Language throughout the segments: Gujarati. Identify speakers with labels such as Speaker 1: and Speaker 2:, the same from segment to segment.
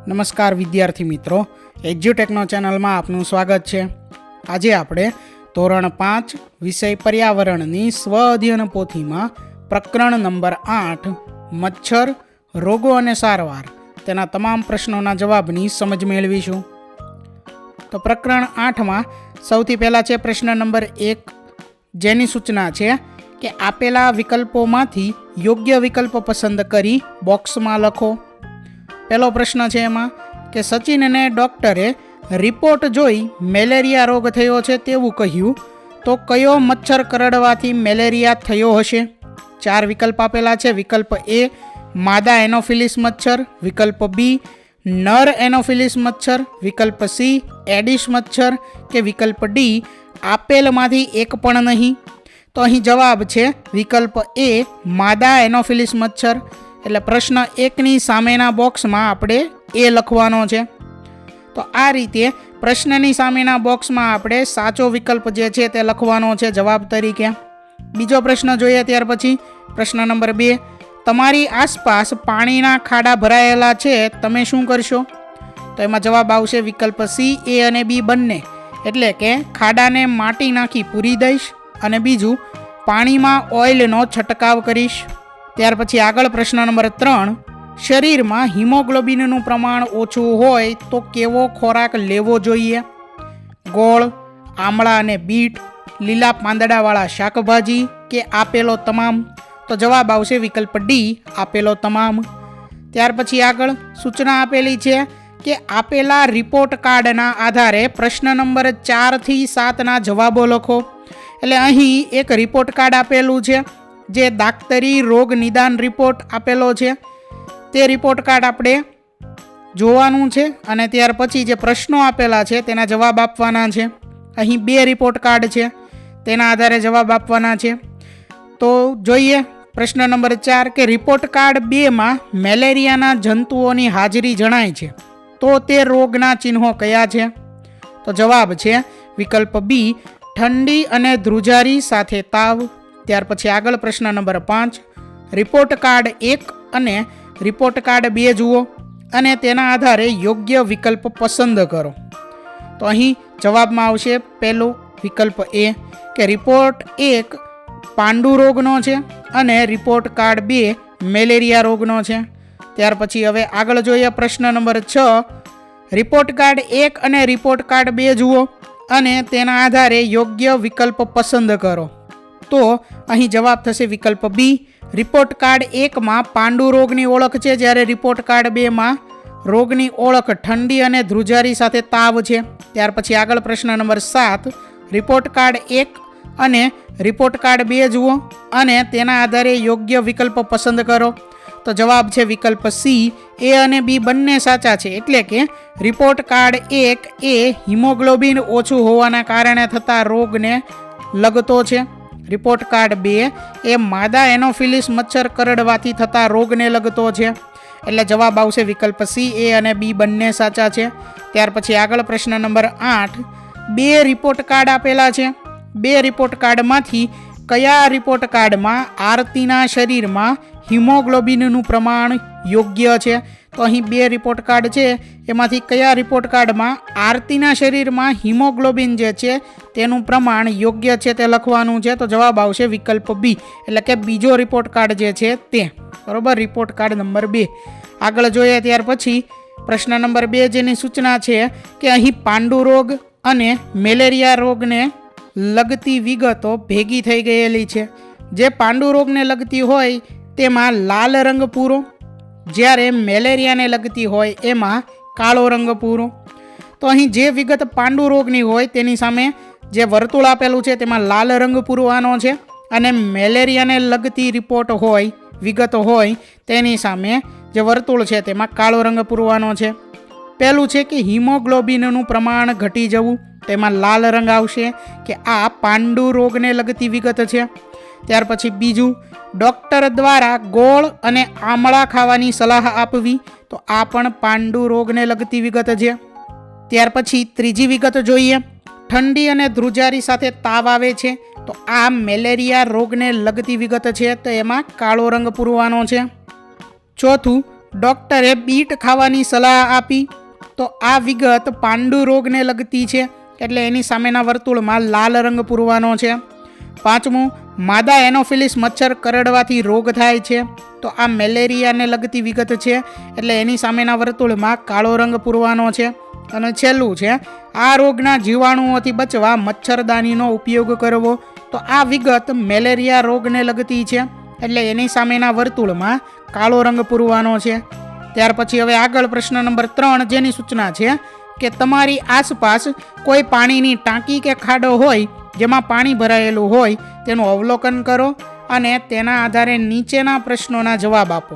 Speaker 1: નમસ્કાર વિદ્યાર્થી મિત્રો, એજ્યુટેકનો ચેનલમાં આપનું સ્વાગત છે। આજે આપણે ધોરણ 5 વિષય પર્યાવરણની સ્વ અધ્યયન પોથીમાં પ્રકરણ નંબર 8 મચ્છર રોગો અને સારવાર તેના તમામ પ્રશ્નોના જવાબની સમજ મેળવીશું। તો પ્રકરણ 8માં સૌથી પહેલા છે પ્રશ્ન નંબર 1, જેની સૂચના છે કે આપેલા વિકલ્પોમાંથી યોગ્ય વિકલ્પ પસંદ કરી બોક્સમાં લખો। પહેલો પ્રશ્ન છે એમાં કે સચિનને ડૉક્ટરે રિપોર્ટ જોઈ મેલેરિયા રોગ થયો છે તેવું કહ્યું, તો કયો મચ્છર કરડવાથી મેલેરિયા થયો હશે? 4 વિકલ્પ આપેલા છે। વિકલ્પ એ માદા એનોફિલિસ મચ્છર, વિકલ્પ બી નર એનોફિલિસ મચ્છર, વિકલ્પ સી એડિસ મચ્છર કે વિકલ્પ ડી આપેલમાંથી એક પણ નહીં। તો અહીં જવાબ છે વિકલ્પ એ માદા એનોફિલિસ મચ્છર। એટલે પ્રશ્ન 1ની સામેના બોક્સમાં આપણે એ લખવાનો છે। તો આ રીતે પ્રશ્નની સામેના બોક્સમાં આપણે સાચો વિકલ્પ જે છે તે લખવાનો છે જવાબ તરીકે। બીજો પ્રશ્ન જોઈએ ત્યાર પછી પ્રશ્ન નંબર 2, તમારી આસપાસ પાણીના ખાડા ભરાયેલા છે, તમે શું કરશો? તો એમાં જવાબ આવશે વિકલ્પ સી એ અને બી બંને। એટલે કે ખાડાને માટી નાખી પૂરી દઈશ અને બીજું પાણીમાં ઓઇલનો છંટકાવ કરીશ। ત્યાર પછી આગળ પ્રશ્ન નંબર 3, શરીરમાં હિમોગ્લોબિનનું પ્રમાણ ઓછું હોય તો કેવો ખોરાક લેવો જોઈએ? ગોળ, આમળા અને બીટ, લીલા પાંદડાવાળા શાકભાજી કે આપેલો તમામ? તો જવાબ આવશે વિકલ્પ ડી આપેલો તમામ। ત્યાર પછી આગળ સૂચના આપેલી છે કે આપેલા રિપોર્ટ કાર્ડના આધારે પ્રશ્ન નંબર 4 થી 7ના જવાબો લખો। એટલે અહીં એક રિપોર્ટ કાર્ડ આપેલું છે જે દાક્તરી રોગ નિદાન રિપોર્ટ આપેલો છે, તે રિપોર્ટ કાર્ડ આપણે જોવાનું છે અને ત્યાર પછી જે પ્રશ્નો આપેલા છે તેના જવાબ આપવાના છે। અહીં 2 રિપોર્ટ કાર્ડ છે, તેના આધારે જવાબ આપવાના છે। તો જોઈએ પ્રશ્ન નંબર 4 કે રિપોર્ટ કાર્ડ 2માં મેલેરિયાના જંતુઓની હાજરી જણાય છે, તો તે રોગના ચિહ્નો કયા છે? તો જવાબ છે વિકલ્પ બી ઠંડી અને ધ્રુજારી સાથે તાવ। ત્યાર પછી આગળ પ્રશ્ન નંબર 5, રિપોર્ટ કાર્ડ 1 અને રિપોર્ટ કાર્ડ 2 જુઓ અને તેના આધારે યોગ્ય વિકલ્પ પસંદ કરો। તો અહીં જવાબમાં આવશે પહેલો વિકલ્પ એ કે રિપોર્ટ 1 પાંડુ રોગનો છે અને રિપોર્ટ કાર્ડ 2 મેલેરિયા રોગનો છે। ત્યાર પછી હવે આગળ જોઈએ પ્રશ્ન નંબર 6, રિપોર્ટ કાર્ડ 1 અને રિપોર્ટ કાર્ડ 2 જુઓ અને તેના આધારે યોગ્ય વિકલ્પ પસંદ કરો। તો અહીં જવાબ થશે વિકલ્પ બી, રિપોર્ટ કાર્ડ 1માં પાંડુ રોગની ઓળખ છે, જ્યારે રિપોર્ટ કાર્ડ 2માં રોગની ઓળખ ઠંડી અને ધ્રુજારી સાથે તાવ છે। ત્યાર પછી આગળ પ્રશ્ન નંબર 7, રિપોર્ટ કાર્ડ 1 અને રિપોર્ટ કાર્ડ 2 જુઓ અને તેના આધારે યોગ્ય વિકલ્પ પસંદ કરો। તો જવાબ છે વિકલ્પ સી એ અને બી બંને સાચા છે। એટલે કે રિપોર્ટ કાર્ડ 1 એ હિમોગ્લોબિન ઓછું હોવાના કારણે થતા રોગને લગતો છે, રિપોર્ટ કાર્ડ 2 એ માદા એનોફિલિસ મચ્છર કરડવાથી થતા રોગને લગતો છે। એટલે જવાબ આવશે વિકલ્પ સી એ અને બી બંને સાચા છે। ત્યાર પછી આગળ પ્રશ્ન નંબર 8, 2 રિપોર્ટ કાર્ડ આપેલા છે, 2 રિપોર્ટ કાર્ડમાંથી કયા રિપોર્ટ કાર્ડમાં આરતીના શરીરમાં હિમોગ્લોબિનનું પ્રમાણ યોગ્ય છે? તો અહીં 2 રિપોર્ટ કાર્ડ છે, એમાંથી કયા રિપોર્ટ કાર્ડમાં આરતીના શરીરમાં હિમોગ્લોબિન જે છે તેનું પ્રમાણ યોગ્ય છે તે લખવાનું છે। તો જવાબ આવશે વિકલ્પ બી, એટલે કે બીજો રિપોર્ટ કાર્ડ જે છે તે, બરોબર, રિપોર્ટ કાર્ડ નંબર 2। આગળ જોઈએ ત્યાર પછી પ્રશ્ન નંબર 2 જેની સૂચના છે કે અહીં પાંડુ રોગ અને મેલેરિયા રોગને લગતી વિગતો ભેગી થઈ ગયેલી છે। જે પાંડુ રોગને લગતી હોય તેમાં લાલ રંગ પૂરો, જ્યારે મેલેરિયાને લગતી હોય એમાં કાળો રંગ પૂરો। તો અહીં જે વિગત પાંડુ રોગની હોય તેની સામે જે વર્તુળ આપેલું છે તેમાં લાલ રંગ પૂરવાનો છે અને મેલેરિયાને લગતી રિપોર્ટ હોય, વિગત હોય તેની સામે જે વર્તુળ છે તેમાં કાળો રંગ પૂરવાનો છે। પહેલું છે કે હિમોગ્લોબિનનું પ્રમાણ ઘટી જવું, તેમાં લાલ રંગ આવશે કે આ પાંડુ રોગને લગતી વિગત છે। ત્યાર પછી બીજું, ડૉક્ટર દ્વારા ગોળ અને આમળા ખાવાની સલાહ આપવી, તો આ પણ પાંડુ રોગને લગતી વિગત છે। ત્યાર પછી ત્રીજી વિગત જોઈએ, ઠંડી અને ધ્રુજારી સાથે તાવ આવે છે, તો આ મેલેરિયા રોગને લગતી વિગત છે, તો એમાં કાળો રંગ પૂરવાનો છે। ચોથું, ડૉક્ટરે બીટ ખાવાની સલાહ આપી. તો આ વિગત પાંડુ રોગને લગતી છે, એટલે એની સામેના વર્તુળમાં લાલ રંગ પૂરવાનો છે. 5મું, માદા એનોફિલિસ મચ્છર કરડવાથી રોગ થાય છે. તો આ મેલેરિયાને લગતી વિગત છે, એટલે એની સામેના વર્તુળમાં કાળો રંગ પૂરવાનો છે. અને છેલ્લું છે, આ રોગના જીવાણુઓથી બચવા મચ્છરદાનીનો ઉપયોગ કરવો. તો આ વિગત મેલેરિયા રોગને લગતી છે, એટલે એની સામેના વર્તુળમાં કાળો રંગ પૂરવાનો છે. ત્યાર પછી હવે આગળ પ્રશ્ન નંબર 3, જેની સૂચના છે કે તમારી આસપાસ કોઈ પાણીની ટાંકી કે ખાડો હોય જેમાં પાણી ભરાયેલું હોય તેનું અવલોકન કરો અને તેના આધારે નીચેના પ્રશ્નોના જવાબ આપો.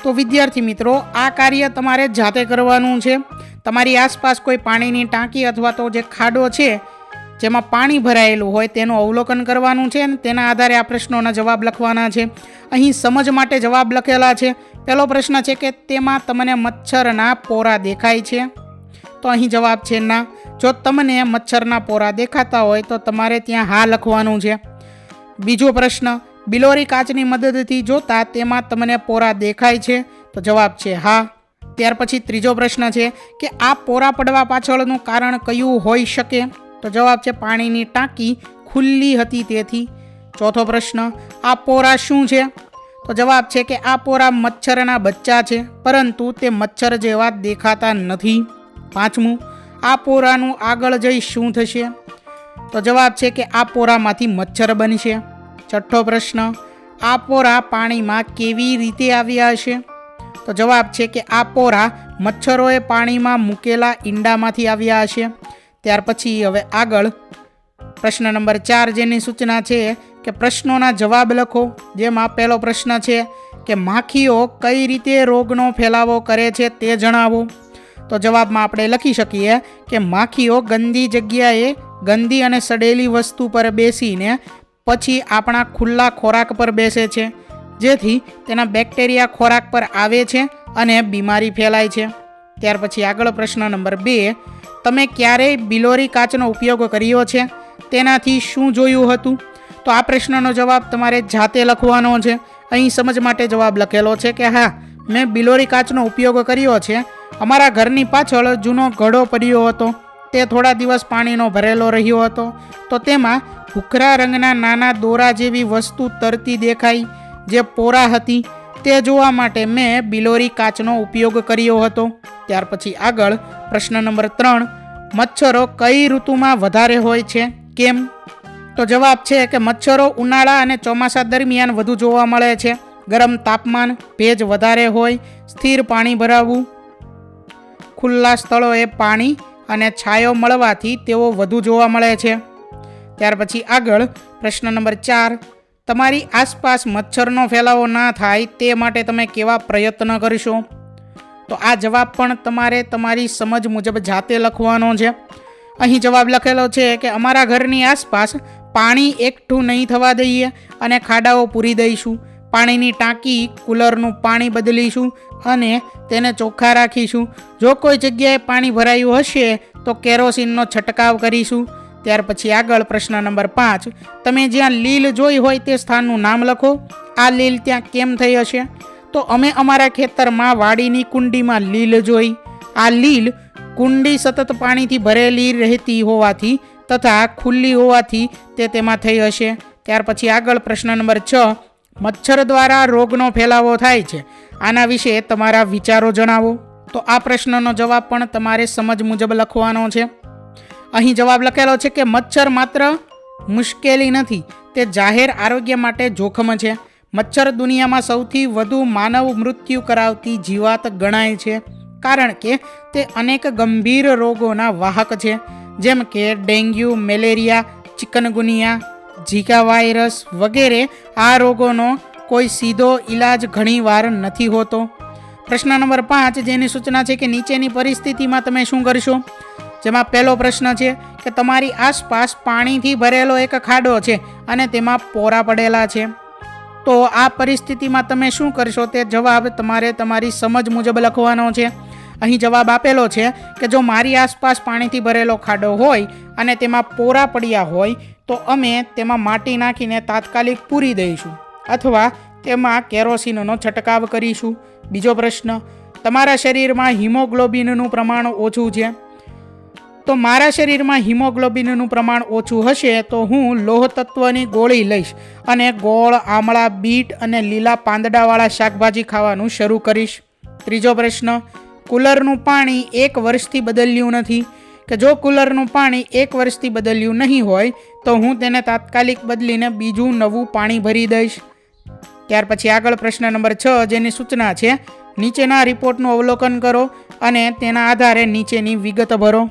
Speaker 1: તો વિદ્યાર્થી મિત્રો, આ કાર્ય તમારે જાતે કરવાનું છે. તમારી આસપાસ કોઈ પાણીની ટાંકી અથવા તો જે ખાડો છે જેમાં પાણી ભરાયેલું હોય તેનું અવલોકન કરવાનું છે અને તેના આધારે આ પ્રશ્નોના જવાબ લખવાના છે. અહીં સમજ માટે જવાબ લખેલા છે. પહેલો પ્રશ્ન છે કે તેમાં તમને મચ્છરના પોરા દેખાય છે? તો અહીં જવાબ છે ના. જો તમને મચ્છરના પોરા દેખાતા હોય તો તમારે ત્યાં હા લખવાનું છે. બીજો પ્રશ્ન, બિલોરી કાચની મદદથી જોતા તેમાં તમને પોરા દેખાય છે? તો જવાબ છે હા. ત્યાર પછી ત્રીજો પ્રશ્ન છે કે આ પોરા પડવા પાછળનું કારણ કયું હોઈ શકે? તો જવાબ છે પાણીની ટાંકી ખુલ્લી હતી તેથી. ચોથો પ્રશ્ન, આ પોરા શું છે? તો જવાબ છે કે આ પોરા મચ્છરના બચ્ચા છે, પરંતુ તે મચ્છર જેવા દેખાતા નથી. 5મું, આ પોરાનું આગળ જઈ શું થશે? તો જવાબ છે કે આ પોરામાંથી મચ્છર બનશે. છઠ્ઠો પ્રશ્ન, આ પોરા પાણીમાં કેવી રીતે આવ્યા હશે? તો જવાબ છે કે આ પોરા મચ્છરોએ પાણીમાં મૂકેલા ઈંડામાંથી આવ્યા હશે. ત્યાર પછી હવે આગળ પ્રશ્ન નંબર 4, જેની સૂચના છે કે પ્રશ્નોના જવાબ લખો. જેમાં પહેલો પ્રશ્ન છે કે માખીઓ કઈ રીતે રોગનો ફેલાવો કરે છે તે જણાવો. તો જવાબમાં આપણે લખી શકીએ કે માખીઓ ગંદી જગ્યાએ ગંદી અને સડેલી વસ્તુ પર બેસીને પછી આપણા ખુલ્લા ખોરાક પર બેસે છે, જેથી તેના બેક્ટેરિયા ખોરાક પર આવે છે અને બીમારી ફેલાય છે. ત્યાર પછી આગળ પ્રશ્ન નંબર 2, તમે ક્યારેય બિલોરી કાચનો ઉપયોગ કર્યો છે? તેનાથી શું જોયું હતું? તો આ પ્રશ્નનો જવાબ તમારે જાતે લખવાનો છે. અહીં સમજ માટે જવાબ લખેલો છે કે હા, મેં બિલોરી કાચનો ઉપયોગ કર્યો છે. અમારા ઘરની પાછળ જૂનો ઘડો પડ્યો હતો. તે થોડા દિવસ પાણીનો ભરેલો રહ્યો હતો, તો તેમાં ભૂખરા રંગના નાના દોરા જેવી વસ્તુ તરતી દેખાઈ જે પોરા હતી. તે જોવા માટે મેં બિલોરી કાચનો ઉપયોગ કર્યો હતો. ત્યાર પછી આગળ પ્રશ્ન નંબર 3, મચ્છરો કઈ ઋતુમાં વધારે હોય છે, કેમ? તો જવાબ છે કે મચ્છરો ઉનાળા અને ચોમાસા દરમિયાન વધુ જોવા મળે છે. ગરમ તાપમાન, ભેજ વધારે હોય, સ્થિર પાણી ભરાવું, ખુલ્લા સ્થળોએ પાણી અને છાંયો મળવાથી તેઓ વધુ જોવા મળે છે. ત્યાર પછી આગળ પ્રશ્ન નંબર 4, તમારી આસપાસ મચ્છરનો ફેલાવો ના થાય તે માટે તમે કેવા પ્રયત્ન કરશો? તો આ જવાબ પણ તમારે તમારી સમજ મુજબ જાતે લખવાનો છે. અહીં જવાબ લખેલો છે કે અમારા ઘરની આસપાસ પાણી એકઠું નહીં થવા દઈએ અને ખાડાઓ પૂરી દઈશું. પાણીની ટાંકી, કુલરનું પાણી બદલીશું અને તેને ચોખ્ખા રાખીશું. જો કોઈ જગ્યાએ પાણી ભરાયું હશે તો કેરોસીનનો છંટકાવ કરીશું. ત્યાર પછી આગળ પ્રશ્ન નંબર 5, તમે જ્યાં લીલ જોઈ હોય તે સ્થાનનું નામ લખો. આ લીલ ત્યાં કેમ થઈ હશે? તો અમે અમારા ખેતરમાં વાડીની કુંડીમાં લીલ જોઈ. આ લીલ કુંડી સતત પાણીથી ભરેલી રહેતી હોવાથી તથા ખુલ્લી હોવાથી તે તેમાં થઈ હશે. ત્યાર પછી આગળ પ્રશ્ન નંબર 6, મચ્છર દ્વારા રોગનો ફેલાવો થાય છે. આના વિશે તમારા વિચારો જણાવો. તો આ પ્રશ્નનો જવાબ પણ તમારે સમજ મુજબ લખવાનો છે. અહીં જવાબ લખેલો છે કે મચ્છર માત્ર મુશ્કેલી નથી, તે જાહેર આરોગ્ય માટે જોખમ છે. મચ્છર દુનિયામાં સૌથી વધુ માનવ મૃત્યુ કરાવતી જીવાત ગણાય છે, કારણ કે તે અનેક ગંભીર રોગોના વાહક છે, જેમ કે dengue, malaria, chikungunya, Zika virus વગેરે. આ રોગોનો કોઈ સીધો ઈલાજ ઘણીવાર નથી હોતો. પ્રશ્ન નંબર 5, જેની સૂચના છે કે નીચેની પરિસ્થિતિમાં તમે શું કરશો? જેમાં પહેલો પ્રશ્ન છે કે તમારી આસપાસ પાણીથી ભરેલો એક ખાડો છે અને તેમાં પોરા પડેલા છે. તો આ પરિસ્થિતિમાં તમે શું કરશો તે જવાબ તમારે તમારી સમજ મુજબ લખવાનો છે. અહીં જવાબ આપેલો છે કે જો મારી આસપાસ પાણીથી ભરેલો ખાડો હોય અને તેમાં પોરા પડ્યા હોય તો અમે તેમાં માટી નાખીને તાત્કાલિક પૂરી દઈશું, અથવા તેમાં કેરોસીનનો છંટકાવ કરીશું. બીજો પ્રશ્ન, તમારા શરીરમાં હિમોગ્લોબિનનું પ્રમાણ ઓછું છે. તો મારા શરીરમાં હિમોગ્લોબિનનું પ્રમાણ ઓછું હશે તો હું લોહ તત્વની ગોળી લઈશ અને ગોળ, આમળા, બીટ અને લીલા પાંદડાવાળા શાકભાજી ખાવાનું શરૂ કરીશ. ત્રીજો પ્રશ્ન, કુલરનું પાણી 1 વર્ષથી બદલ્યું નથી. કે જો કુલરનું પાણી 1 વર્ષથી બદલ્યું નહીં હોય તો હું તેને તાત્કાલિક બદલીને બીજું નવું પાણી ભરી દઈશ. ત્યાર પછી આગળ પ્રશ્ન નંબર 6, જેની સૂચના છે, નીચેના રિપોર્ટનું અવલોકન કરો અને તેના આધારે નીચેની વિગત ભરો.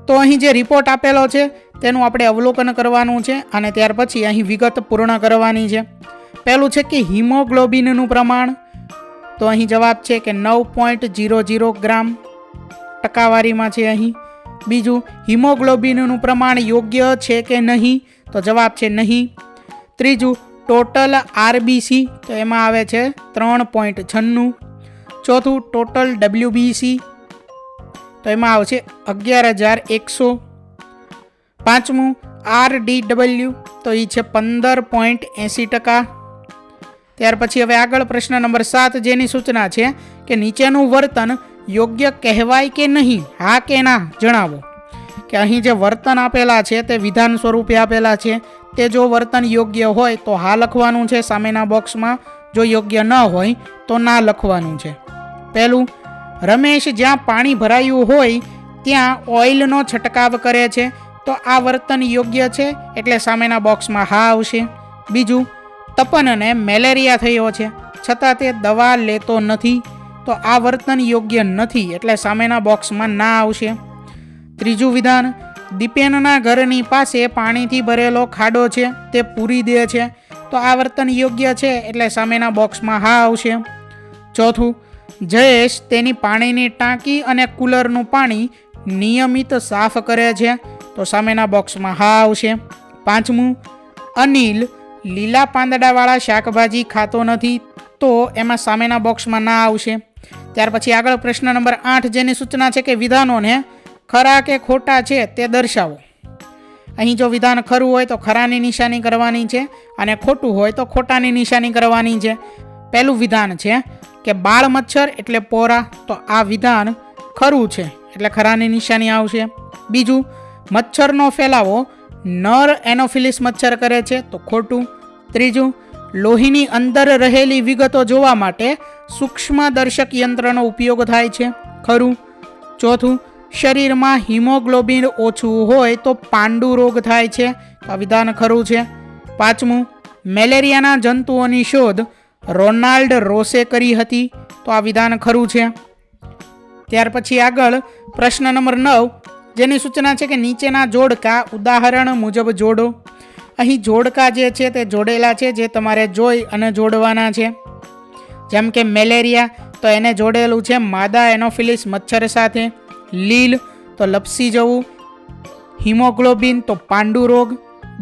Speaker 1: તો અહીં જે રિપોર્ટ આપેલો છે તેનું આપણે અવલોકન કરવાનું છે અને ત્યાર પછી અહીં વિગત પૂર્ણ કરવાની છે. પહેલું છે કે હિમોગ્લોબિનનું પ્રમાણ. તો અહીં જવાબ છે કે 9.00 ગ્રામ ટકાવારીમાં છે અહીં. બીજું, હિમોગ્લોબિનનું પ્રમાણ યોગ્ય છે કે નહીં? તો જવાબ છે નહીં. ત્રીજું, ટોટલ આરબીસી, તો એમાં આવે છે 3.96. ચોથું, ટોટલ ડબલ્યુબીસી, તો એમાં આવશે 11,100. પાંચમું, આરડીડબલ્યુ, તો એ છે 15.80%. ત્યાર પછી હવે આગળ પ્રશ્ન નંબર 7, જેની સૂચના છે કે નીચેનું વર્તન યોગ્ય કહેવાય કે નહીં? હા કે ના જણાવો. કે અહીં જે વર્તન આપેલા છે તે વિધાન સ્વરૂપે આપેલા છે. તે જો વર્તન યોગ્ય હોય તો હા લખવાનું છે સામેના બોક્સમાં, જો યોગ્ય ન હોય તો ના લખવાનું છે. પહેલું, રમેશ જ્યાં પાણી ભરાયું હોય ત્યાં ઓઇલનો છંટકાવ કરે છે. તો આ વર્તન યોગ્ય છે એટલે સામેના બોક્સમાં હા આવશે. બીજું, તપનને મેલેરિયા થયો છે છતાં તે દવા લેતો નથી. તો આ વર્તન યોગ્ય નથી એટલે સામેના બોક્સમાં ના આવશે. ત્રીજું વિધાન, દીપેનના ઘરની પાસે પાણીથી ભરેલો ખાડો છે, તે પૂરી દે છે. તો આ વર્તન યોગ્ય છે એટલે સામેના બોક્સમાં હા આવશે. ચોથું, જયેશ તેની પાણીની ટાંકી અને કુલરનું પાણી નિયમિત સાફ કરે છે. તો સામેના બોક્સમાં હા આવશે. પાંચમું, અનિલ લીલા પાંદડાવાળા શાકભાજી ખાતો નથી. તો એમાં સામેના બોક્સમાં ના આવશે. ત્યાર પછી આગળ પ્રશ્ન નંબર 8, જેની સૂચના છે કે વિધાનોને ખરા કે ખોટા છે તે દર્શાવો. અહીં જો વિધાન ખરું હોય તો ખરાની નિશાની કરવાની છે અને ખોટું હોય તો ખોટાની નિશાની કરવાની છે. પહેલું વિધાન છે કે બાળ મચ્છર એટલે પોરા. તો આ વિધાન ખરું છે એટલે ખરાની નિશાની આવશે. બીજું, મચ્છરનો ફેલાવો નર એનોફિલિસ મચ્છર કરે છે. તો ખોટું. ત્રીજું, લોહીની અંદર રહેલી વિગતો જોવા માટે સૂક્ષ્મદર્શક યંત્રનો ઉપયોગ થાય છે. ખરું. ચોથું, શરીરમાં હિમોગ્લોબિન ઓછું હોય તો પાંડુ રોગ થાય છે. તો આ વિધાન ખરું છે. પાંચમું, મેલેરિયાના જંતુઓની શોધ રોનાલ્ડ રોસે કરી હતી. તો આ વિધાન ખરું છે. ત્યાર પછી આગળ પ્રશ્ન નંબર 9, જેની સૂચના છે કે નીચેના જોડકા ઉદાહરણ મુજબ જોડો. અહીં જોડકા જે છે તે જોડેલા છે જે તમારે જોઈ અને જોડવાના છે. જેમ કે મેલેરિયા, તો એને જોડેલું છે માદા એનોફિલિસ મચ્છર સાથે. લીલ, તો લપસી જવું. હિમોગ્લોબિન, તો પાંડુ રોગ.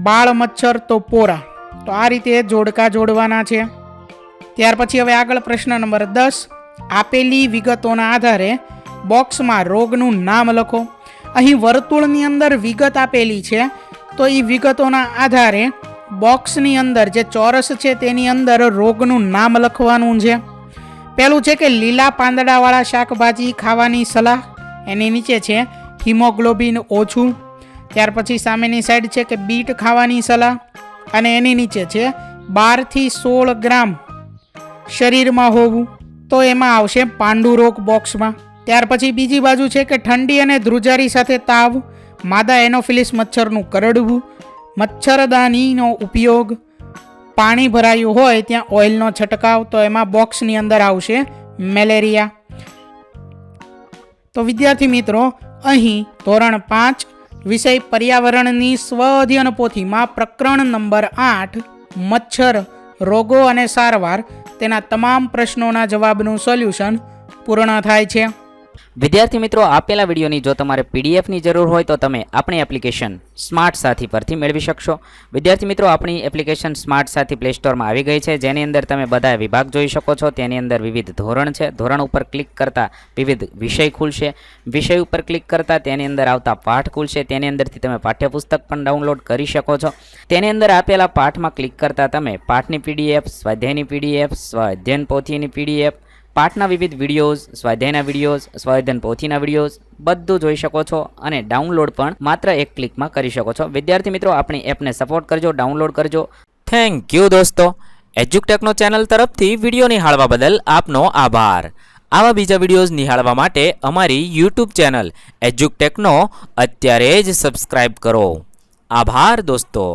Speaker 1: બાળ મચ્છર, તો પોરા. તો આ રીતે જોડકા જોડવાના છે. ત્યાર પછી હવે આગળ પ્રશ્ન નંબર 10, આપેલી વિગતોના આધારે બોક્સમાં રોગનું નામ લખો. અહીં વર્તુળની અંદર વિગત આપેલી છે તો એ વિગતોના આધારે બોક્સની અંદર જે ચોરસ છે તેની અંદર રોગનું નામ લખવાનું છે. પહેલું છે કે લીલા પાંદડાવાળા શાકભાજી ખાવાની સલાહ. એની નીચે છે હિમોગ્લોબિન ઓછું. ત્યાર પછી સામેની સાઈડ છે કે બીટ ખાવાની સલાહ અને એની નીચે છે 12 થી 16 ગ્રામ શરીરમાં હોવું. તો એમાં આવશે પાંડુ રોગ બોક્સમાં. ત્યાર પછી બીજી બાજુ છે કે ઠંડી અને ધ્રુજારી સાથે તાવ, માદા એનોફિલિસ મચ્છરનું કરડવું, મચ્છરદાનીનો ઉપયોગ, પાણી ભરાયું હોય ત્યાં ઓઇલનો છંટકાવ. તો એમાં બોક્સની અંદર આવશે મેલેરિયા. તો વિદ્યાર્થી મિત્રો, અહીં ધોરણ 5 વિષય પર્યાવરણની સ્વ અધ્યયન પોથીમાં પ્રકરણ નંબર 8 મચ્છર રોગો અને સારવાર તેના તમામ પ્રશ્નોના જવાબનું સોલ્યુશન પૂર્ણ થાય છે.
Speaker 2: વિદ્યાર્થી મિત્રો, આપેલા વિડીયોની જો તમારે પીડીએફની જરૂર હોય તો તમે આપણી એપ્લિકેશન સ્માર્ટ સાથી પરથી મેળવી શકશો. વિદ્યાર્થી મિત્રો, આપણી એપ્લિકેશન સ્માર્ટ સાથી પ્લે સ્ટોરમાં આવી ગઈ છે, જેની અંદર તમે બધા વિભાગ જોઈ શકો છો. તેની અંદર વિવિધ ધોરણ છે. ધોરણ ઉપર ક્લિક કરતાં વિવિધ વિષય ખુલશે. વિષય ઉપર ક્લિક કરતાં તેની અંદર આવતા પાઠ ખુલશે. તેની અંદરથી તમે પાઠ્યપુસ્તક પણ ડાઉનલોડ કરી શકો છો. તેની અંદર આપેલા પાઠમાં ક્લિક કરતાં તમે પાઠની પીડીએફ, સ્વાધ્યાયની પીડીએફ, સ્વાધ્યાયન પોથીની પીડીએફ, પાઠના વિવિધ વિડીયોઝ, સ્વાધ્યાયના વિડીયોઝ, સ્વાધ્યાયન પોથીના વિડીયોઝ બધું જોઈ શકો છો અને ડાઉનલોડ પણ માત્ર એક ક્લિકમાં કરી શકો છો. વિદ્યાર્થી મિત્રો, આપણી એપને સપોર્ટ કરજો, ડાઉનલોડ કરજો. થેન્ક યુ દોસ્તો. એજ્યુકટેકનો ચેનલ તરફથી વિડીયો નિહાળવા બદલ આપનો આભાર. આવા બીજા વિડીયોઝ નિહાળવા માટે અમારી યુટ્યુબ ચેનલ એજ્યુકટેકનો અત્યારે જ સબસ્ક્રાઇબ કરો. આભાર દોસ્તો.